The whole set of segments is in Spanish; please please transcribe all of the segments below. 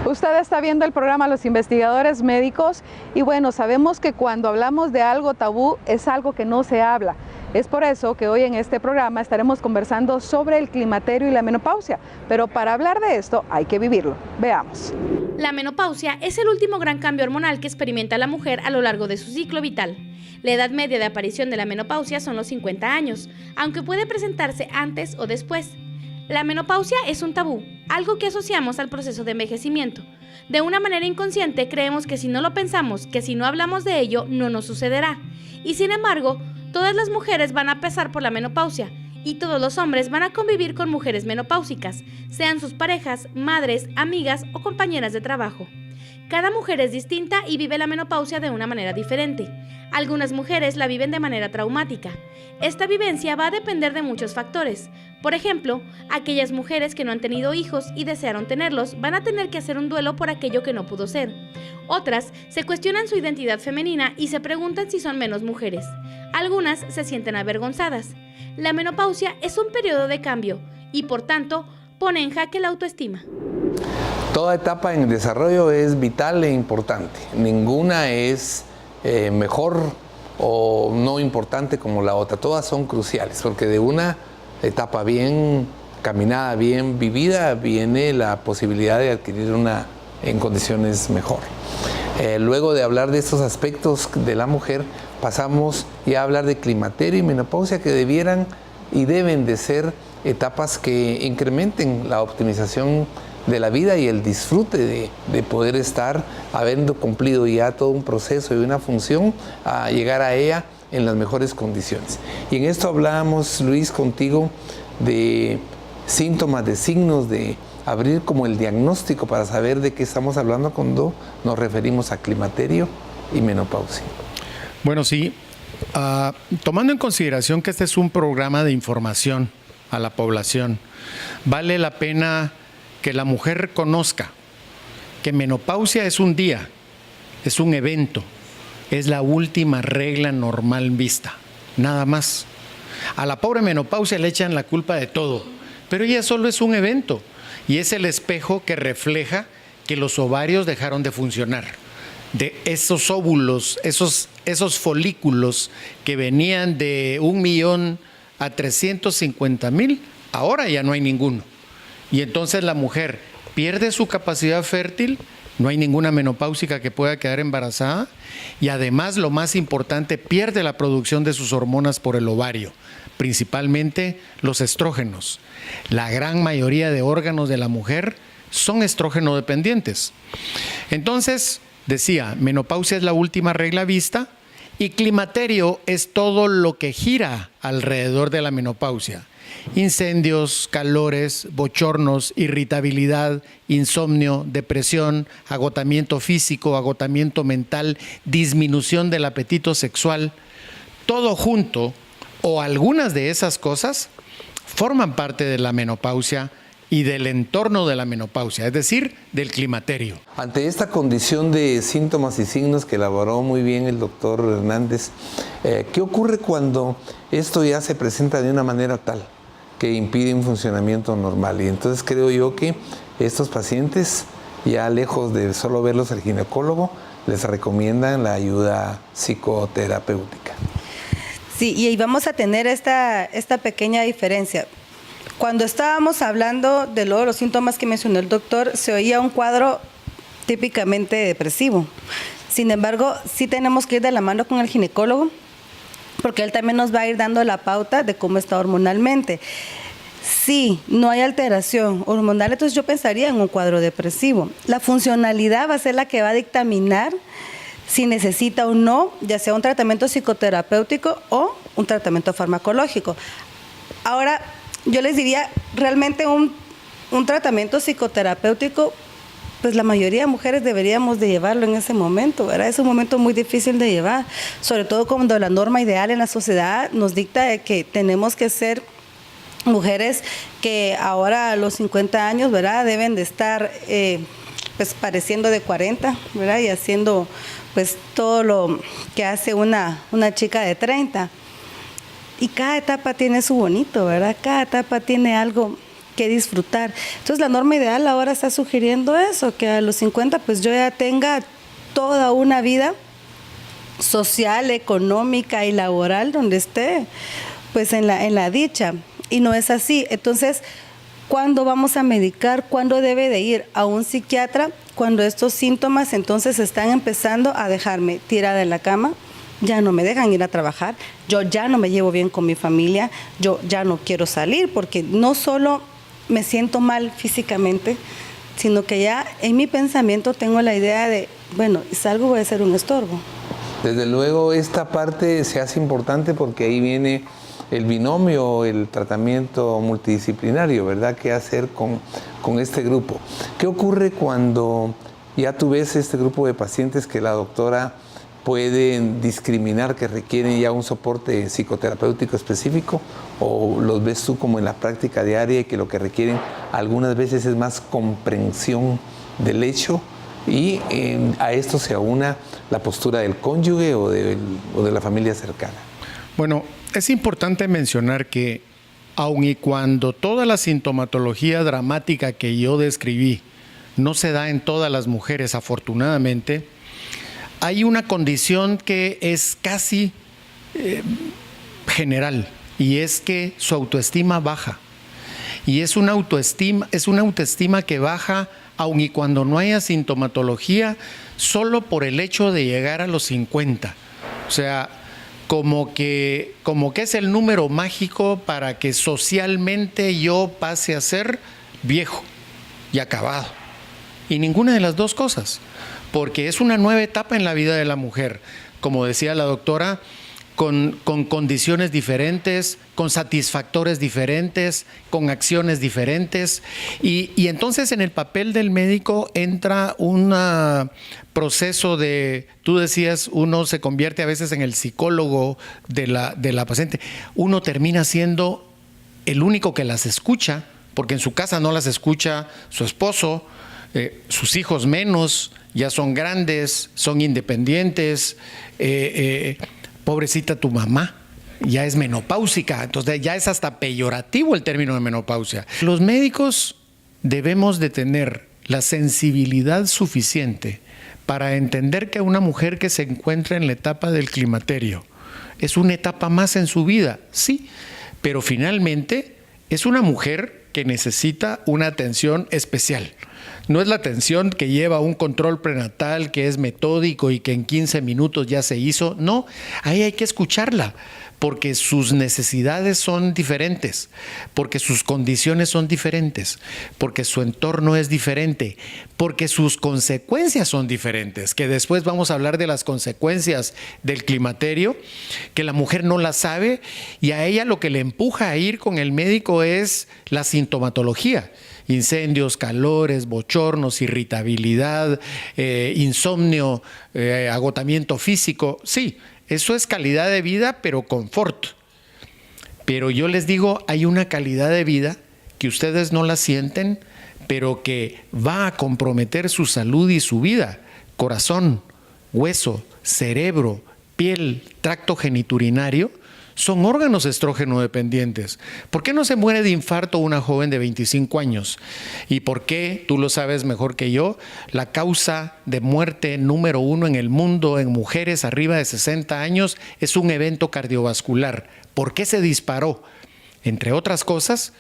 Usted está viendo el programa Los Investigadores Médicos y bueno, sabemos que cuando hablamos de algo tabú es algo que no se habla. Es por eso que hoy en este programa estaremos conversando sobre el climaterio y la menopausia, pero para hablar de esto hay que vivirlo. Veamos. La menopausia es el último gran cambio hormonal que experimenta la mujer a lo largo de su ciclo vital. La edad media de aparición de la menopausia son los 50 años, aunque puede presentarse antes o después. La menopausia es un tabú, algo que asociamos al proceso de envejecimiento. De una manera inconsciente creemos que si no lo pensamos, que si no hablamos de ello, no nos sucederá. Y sin embargo, todas las mujeres van a pasar por la menopausia y todos los hombres van a convivir con mujeres menopáusicas, sean sus parejas, madres, amigas o compañeras de trabajo. Cada mujer es distinta y vive la menopausia de una manera diferente. Algunas mujeres la viven de manera traumática. Esta vivencia va a depender de muchos factores. Por ejemplo, aquellas mujeres que no han tenido hijos y desearon tenerlos van a tener que hacer un duelo por aquello que no pudo ser. Otras se cuestionan su identidad femenina y se preguntan si son menos mujeres. Algunas se sienten avergonzadas. La menopausia es un periodo de cambio y, por tanto, pone en jaque la autoestima. Toda etapa en el desarrollo es vital e importante. Ninguna es mejor o no importante como la otra. Todas son cruciales porque de una etapa bien caminada, bien vivida, viene la posibilidad de adquirir una en condiciones mejor. Luego de hablar de estos aspectos de la mujer, pasamos ya a hablar de climaterio y menopausia, que debieran y deben de ser etapas que incrementen la optimización de la vida y el disfrute de poder estar, habiendo cumplido ya todo un proceso y una función, a llegar a ella en las mejores condiciones. Y en esto hablábamos, Luis, contigo de síntomas, de signos, de abrir como el diagnóstico para saber de qué estamos hablando cuando nos referimos a climaterio y menopausia. Bueno, sí, tomando en consideración que este es un programa de información a la población, vale la pena que la mujer conozca que menopausia es un día, es un evento, es la última regla normal vista, nada más. A la pobre menopausia le echan la culpa de todo, pero ella solo es un evento y es el espejo que refleja que los ovarios dejaron de funcionar. De esos óvulos, esos folículos que venían de 1,000,000 a 350,000, ahora ya no hay ninguno. Y entonces la mujer pierde su capacidad fértil, no hay ninguna menopáusica que pueda quedar embarazada y además, lo más importante, pierde la producción de sus hormonas por el ovario, principalmente los estrógenos. La gran mayoría de órganos de la mujer son estrógeno dependientes. Entonces, decía, menopausia es la última regla vista y climaterio es todo lo que gira alrededor de la menopausia. Incendios, calores, bochornos, irritabilidad, insomnio, depresión, agotamiento físico, agotamiento mental, disminución del apetito sexual, todo junto o algunas de esas cosas forman parte de la menopausia y del entorno de la menopausia, es decir, del climaterio. Ante esta condición de síntomas y signos que elaboró muy bien el doctor Hernández, ¿qué ocurre cuando esto ya se presenta de una manera tal que impide un funcionamiento normal? Y entonces creo yo que estos pacientes, ya lejos de solo verlos al ginecólogo, les recomiendan la ayuda psicoterapéutica. Sí, y ahí vamos a tener esta pequeña diferencia. Cuando estábamos hablando de los síntomas que mencionó el doctor, se oía un cuadro típicamente depresivo. Sin embargo, sí tenemos que ir de la mano con el ginecólogo, porque él también nos va a ir dando la pauta de cómo está hormonalmente. Si no hay alteración hormonal, entonces yo pensaría en un cuadro depresivo. La funcionalidad va a ser la que va a dictaminar si necesita o no, ya sea un tratamiento psicoterapéutico o un tratamiento farmacológico. Ahora, yo les diría, realmente un tratamiento psicoterapéutico, pues la mayoría de mujeres deberíamos de llevarlo en ese momento, ¿verdad? Es un momento muy difícil de llevar, sobre todo cuando la norma ideal en la sociedad nos dicta de que tenemos que ser mujeres que ahora a los 50 años, ¿verdad?, deben de estar pues pareciendo de 40, ¿verdad?, y haciendo pues todo lo que hace una chica de 30. Y cada etapa tiene su bonito, ¿verdad? Cada etapa tiene algo que disfrutar. Entonces la norma ideal ahora está sugiriendo eso, que a los 50 pues yo ya tenga toda una vida social, económica y laboral donde esté pues en la dicha, y no es así. Entonces, ¿cuándo vamos a medicar? ¿Cuándo debe de ir a un psiquiatra? Cuando estos síntomas entonces están empezando a dejarme tirada en la cama, ya no me dejan ir a trabajar, yo ya no me llevo bien con mi familia, yo ya no quiero salir porque no solo me siento mal físicamente, sino que ya en mi pensamiento tengo la idea de, bueno, si salgo voy a ser un estorbo. Desde luego esta parte se hace importante porque ahí viene el binomio, el tratamiento multidisciplinario, ¿verdad? ¿Qué hacer con este grupo? ¿Qué ocurre cuando ya tú ves este grupo de pacientes que la doctora puede discriminar, que requieren ya un soporte psicoterapéutico específico, o los ves tú como en la práctica diaria y que lo que requieren algunas veces es más comprensión del hecho y a esto se aúna la postura del cónyuge o de la familia cercana? Bueno, es importante mencionar que aun y cuando toda la sintomatología dramática que yo describí no se da en todas las mujeres, afortunadamente, hay una condición que es casi general, y es que su autoestima baja. Y es una autoestima que baja aun y cuando no haya sintomatología, solo por el hecho de llegar a los 50. O sea, como que es el número mágico para que socialmente yo pase a ser viejo y acabado. Y ninguna de las dos cosas, porque es una nueva etapa en la vida de la mujer, como decía la doctora, con condiciones diferentes, con satisfactores diferentes, con acciones diferentes. Y entonces en el papel del médico entra un proceso de, tú decías, uno se convierte a veces en el psicólogo de la paciente. Uno termina siendo el único que las escucha, porque en su casa no las escucha su esposo, sus hijos menos, ya son grandes, son independientes, pobrecita tu mamá, ya es menopáusica, entonces ya es hasta peyorativo el término de menopausia. Los médicos debemos de tener la sensibilidad suficiente para entender que una mujer que se encuentra en la etapa del climaterio es una etapa más en su vida, sí, pero finalmente es una mujer que necesita una atención especial. No es la atención que lleva un control prenatal que es metódico y que en 15 minutos ya se hizo. No, ahí hay que escucharla, porque sus necesidades son diferentes, porque sus condiciones son diferentes, porque su entorno es diferente, porque sus consecuencias son diferentes, que después vamos a hablar de las consecuencias del climaterio, que la mujer no las sabe y a ella lo que le empuja a ir con el médico es la sintomatología. Incendios, calores, bochornos, irritabilidad, insomnio, agotamiento físico. Sí, eso es calidad de vida, pero confort. Pero yo les digo, hay una calidad de vida que ustedes no la sienten, pero que va a comprometer su salud y su vida. Corazón, hueso, cerebro, piel, tracto geniturinario, son órganos estrógeno dependientes. ¿Por qué no se muere de infarto una joven de 25 años? ¿Y por qué, tú lo sabes mejor que yo, la causa de muerte número 1 en el mundo en mujeres arriba de 60 años es un evento cardiovascular? ¿Por qué se disparó? Entre otras cosas,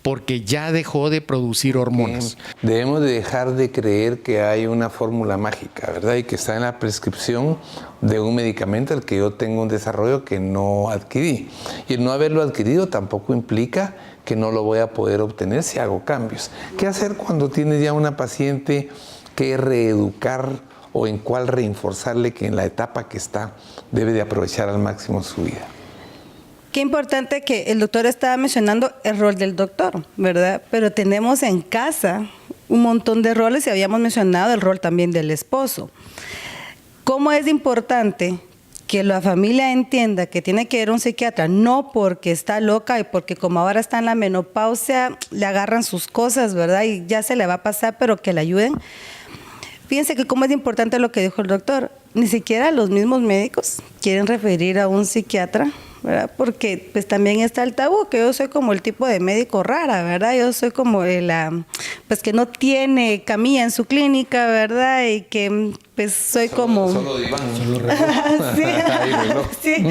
porque ya dejó de producir hormonas. Debemos de dejar de creer que hay una fórmula mágica, ¿verdad? Y que está en la prescripción de un medicamento al que yo tengo un desarrollo que no adquirí. Y el no haberlo adquirido tampoco implica que no lo voy a poder obtener si hago cambios. ¿Qué hacer cuando tienes ya una paciente que reeducar o en cuál reforzarle que en la etapa que está debe de aprovechar al máximo su vida? Qué importante que el doctor estaba mencionando el rol del doctor, ¿verdad? Pero tenemos en casa un montón de roles y habíamos mencionado el rol también del esposo. ¿Cómo es importante que la familia entienda que tiene que ir a un psiquiatra? No porque está loca y porque como ahora está en la menopausia, le agarran sus cosas, ¿verdad? Y ya se le va a pasar, pero que le ayuden. Fíjense que cómo es importante lo que dijo el doctor. Ni siquiera los mismos médicos quieren referir a un psiquiatra ¿verdad? Porque pues también está el tabú, que yo soy como el tipo de médico rara, ¿verdad? Yo soy como pues que no tiene camilla en su clínica, ¿verdad? Y que pues soy como... Solo diván. Sí, sí,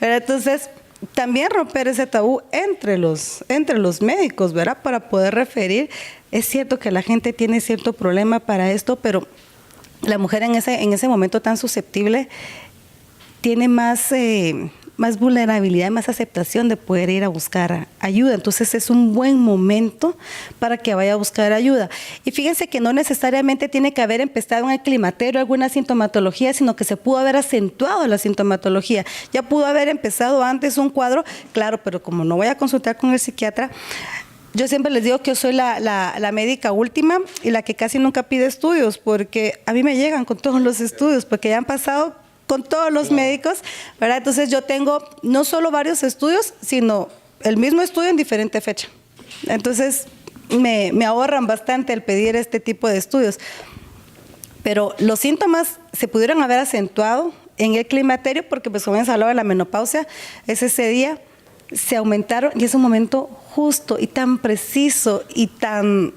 ¿verdad? Entonces, también romper ese tabú entre los médicos, ¿verdad? Para poder referir. Es cierto que la gente tiene cierto problema para esto, pero la mujer en ese momento tan susceptible tiene más vulnerabilidad, más aceptación de poder ir a buscar ayuda. Entonces es un buen momento para que vaya a buscar ayuda. Y fíjense que no necesariamente tiene que haber empezado en el climaterio alguna sintomatología, sino que se pudo haber acentuado la sintomatología. Ya pudo haber empezado antes un cuadro, claro, pero como no voy a consultar con el psiquiatra, yo siempre les digo que yo soy la médica última y la que casi nunca pide estudios, porque a mí me llegan con todos los estudios, porque ya han pasado con todos los médicos, ¿verdad? Entonces yo tengo no solo varios estudios, sino el mismo estudio en diferente fecha. Entonces me ahorran bastante el pedir este tipo de estudios. Pero los síntomas se pudieron haber acentuado en el climaterio porque pues como hemos hablado de la menopausia, es ese día, se aumentaron y es un momento justo y tan preciso y tan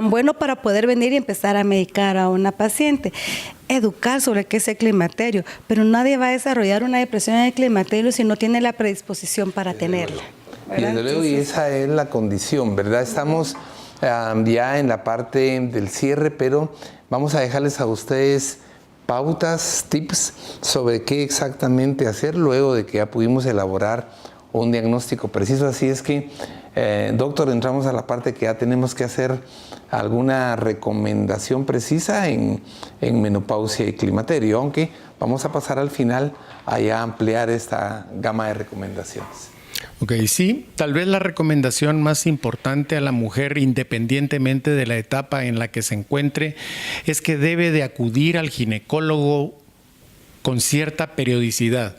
bueno para poder venir y empezar a medicar a una paciente. Educar sobre qué es el climaterio, pero nadie va a desarrollar una depresión en el climaterio si no tiene la predisposición para tenerla. Y desde luego, y esa es la condición, ¿verdad? Estamos ya en la parte del cierre, pero vamos a dejarles a ustedes pautas, tips sobre qué exactamente hacer luego de que ya pudimos elaborar un diagnóstico preciso. Así es que, doctor, entramos a la parte que ya tenemos que hacer alguna recomendación precisa en menopausia y climaterio, aunque vamos a pasar al final a ya ampliar esta gama de recomendaciones. Ok, sí, tal vez la recomendación más importante a la mujer, independientemente de la etapa en la que se encuentre, es que debe de acudir al ginecólogo con cierta periodicidad.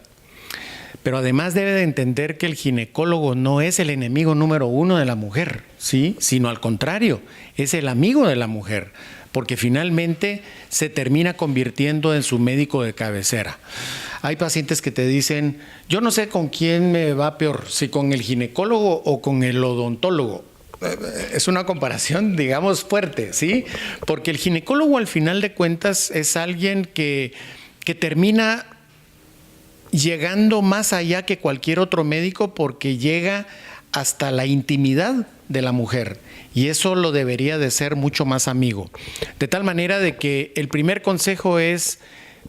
Pero además debe de entender que el ginecólogo no es el enemigo número uno de la mujer, ¿sí? Sino al contrario, es el amigo de la mujer, porque finalmente se termina convirtiendo en su médico de cabecera. Hay pacientes que te dicen, yo no sé con quién me va peor, si con el ginecólogo o con el odontólogo. Es una comparación, digamos, fuerte, ¿sí? Porque el ginecólogo al final de cuentas es alguien que termina llegando más allá que cualquier otro médico porque llega hasta la intimidad de la mujer y eso lo debería de ser mucho más amigo. De tal manera de que el primer consejo es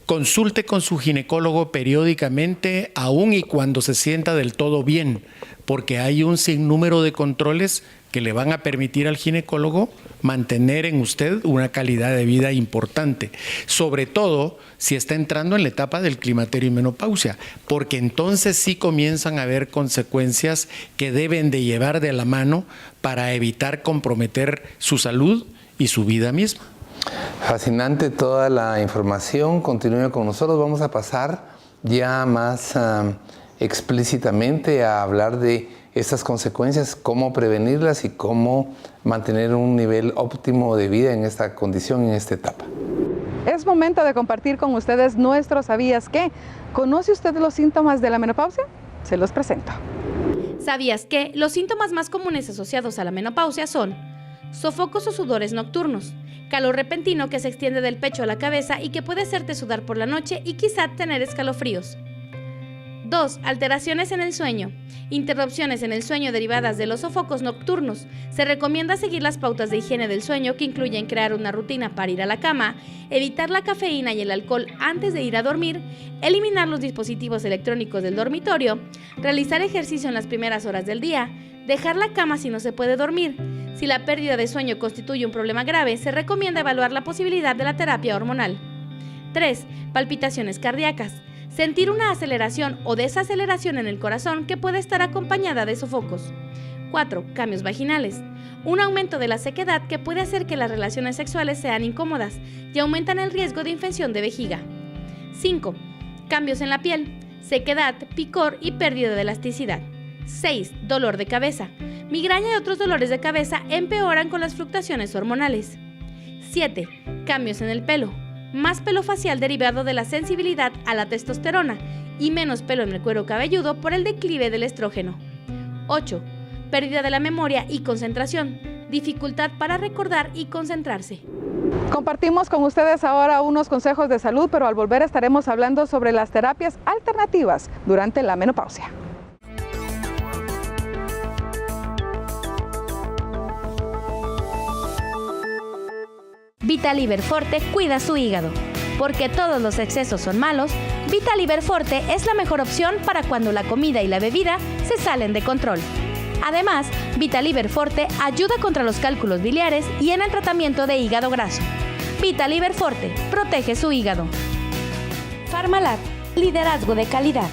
consulte con su ginecólogo periódicamente, aun y cuando se sienta del todo bien, porque hay un sinnúmero de controles que le van a permitir al ginecólogo mantener en usted una calidad de vida importante, sobre todo si está entrando en la etapa del climaterio y menopausia, porque entonces sí comienzan a haber consecuencias que deben de llevar de la mano para evitar comprometer su salud y su vida misma. Fascinante toda la información, continúe con nosotros, vamos a pasar ya más explícitamente a hablar de estas consecuencias, cómo prevenirlas y cómo mantener un nivel óptimo de vida en esta condición, en esta etapa. Es momento de compartir con ustedes nuestro ¿Sabías qué? ¿Conoce usted los síntomas de la menopausia? Se los presento. ¿Sabías que los síntomas más comunes asociados a la menopausia son sofocos o sudores nocturnos, calor repentino que se extiende del pecho a la cabeza y que puede hacerte sudar por la noche y quizá tener escalofríos? 2. Alteraciones en el sueño. Interrupciones en el sueño derivadas de los sofocos nocturnos. Se recomienda seguir las pautas de higiene del sueño que incluyen crear una rutina para ir a la cama, evitar la cafeína y el alcohol antes de ir a dormir, eliminar los dispositivos electrónicos del dormitorio, realizar ejercicio en las primeras horas del día, dejar la cama si no se puede dormir. Si la pérdida de sueño constituye un problema grave, se recomienda evaluar la posibilidad de la terapia hormonal. 3. Palpitaciones cardíacas. Sentir una aceleración o desaceleración en el corazón que puede estar acompañada de sofocos. 4. Cambios vaginales. Un aumento de la sequedad que puede hacer que las relaciones sexuales sean incómodas y aumentan el riesgo de infección de vejiga. 5. Cambios en la piel. Sequedad, picor y pérdida de elasticidad. 6. Dolor de cabeza. Migraña y otros dolores de cabeza empeoran con las fluctuaciones hormonales. 7. Cambios en el pelo. más pelo facial derivado de la sensibilidad a la testosterona y menos pelo en el cuero cabelludo por el declive del estrógeno. 8. Pérdida de la memoria y concentración, dificultad para recordar y concentrarse. Compartimos con ustedes ahora unos consejos de salud, pero al volver estaremos hablando sobre las terapias alternativas durante la menopausia. Vitaliber Forte cuida su hígado. Porque todos los excesos son malos, Vitaliber Forte es la mejor opción para cuando la comida y la bebida se salen de control. Además, Vitaliber Forte ayuda contra los cálculos biliares y en el tratamiento de hígado graso. Vitaliber Forte protege su hígado. Farmalab, liderazgo de calidad.